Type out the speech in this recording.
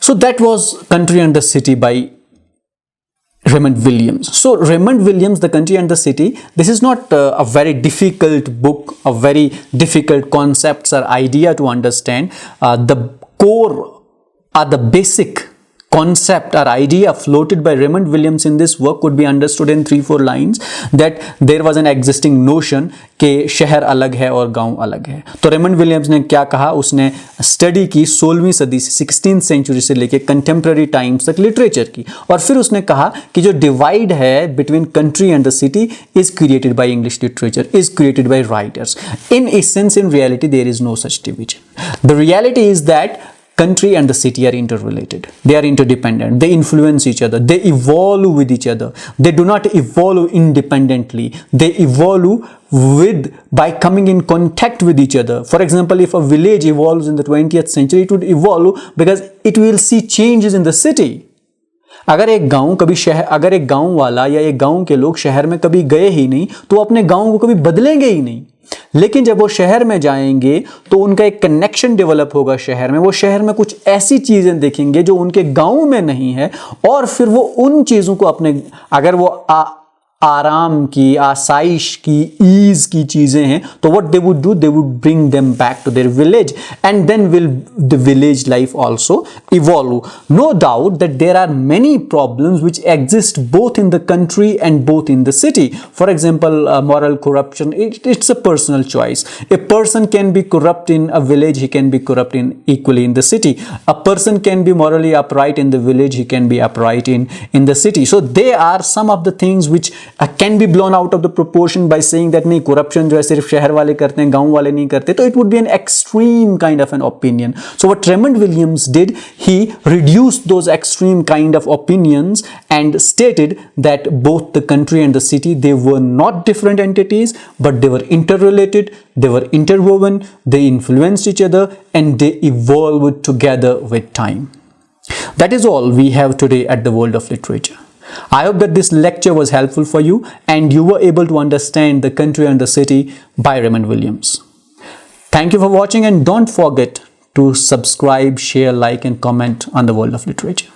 So that was Country and the City by Raymond Williams. So Raymond Williams, The Country and the City, this is not a very difficult book, a very difficult concepts or idea to understand. The core or the basic concept or idea floated by Raymond Williams in this work could be understood in 3-4 lines, that there was an existing notion कि शहर अलग है और गांव अलग है. तो Raymond Williams ने क्या कहा, उसने स्टडी की 16वीं सदी से 16th सेंचुरी से लेके कंटेम्प्रेरी टाइम्स तक लिटरेचर की, और फिर उसने कहा कि जो डिवाइड है between country and the city is created by English literature, is created by writers. In essence, in reality there is no such division. The reality is that country and the city are interrelated. They are interdependent. They influence each other. They evolve with each other. They do not evolve independently. They evolve by coming in contact with each other. For example, if a village evolves in the 20th century, it would evolve because it will see changes in the city. अगर एक गांव वाला या एक गांव के लोग शहर में कभी गए ही नहीं तो वो अपने गांव को कभी बदलेंगे ही नहीं. लेकिन जब वो शहर में जाएंगे तो उनका एक कनेक्शन डेवलप होगा शहर में. वो शहर में कुछ ऐसी चीजें देखेंगे जो उनके गांव में नहीं है, और फिर वो उन चीजों को अपने, अगर वो आराम की, आसाइश की, ईज की चीजें हैं, तो what they would do, they would bring them back to their village, and then will the village life also evolve. No doubt that there are many problems which exist both in the country and both in the city. For example, moral corruption, it's a personal choice. A person can be corrupt in a village, he can be corrupt in equally in the city. A person can be morally upright in the village, he can be upright in the city. So there are some of the things which can be blown out of the proportion by saying that नहीं, corruption जो है सिर्फ शहर वाले करते हैं, गांव वाले नहीं करते. तो it would be an extreme kind of an opinion. So what Raymond Williams did, he reduced those extreme kind of opinions and stated that both the country and the city, they were not different entities, but they were interrelated, they were interwoven, they influenced each other, and they evolved together with time. That is all we have today at the World of Literature. I hope that this lecture was helpful for you and you were able to understand The Country and the City by Raymond Williams. Thank you for watching, and don't forget to subscribe, share, like and comment on the World of Literature.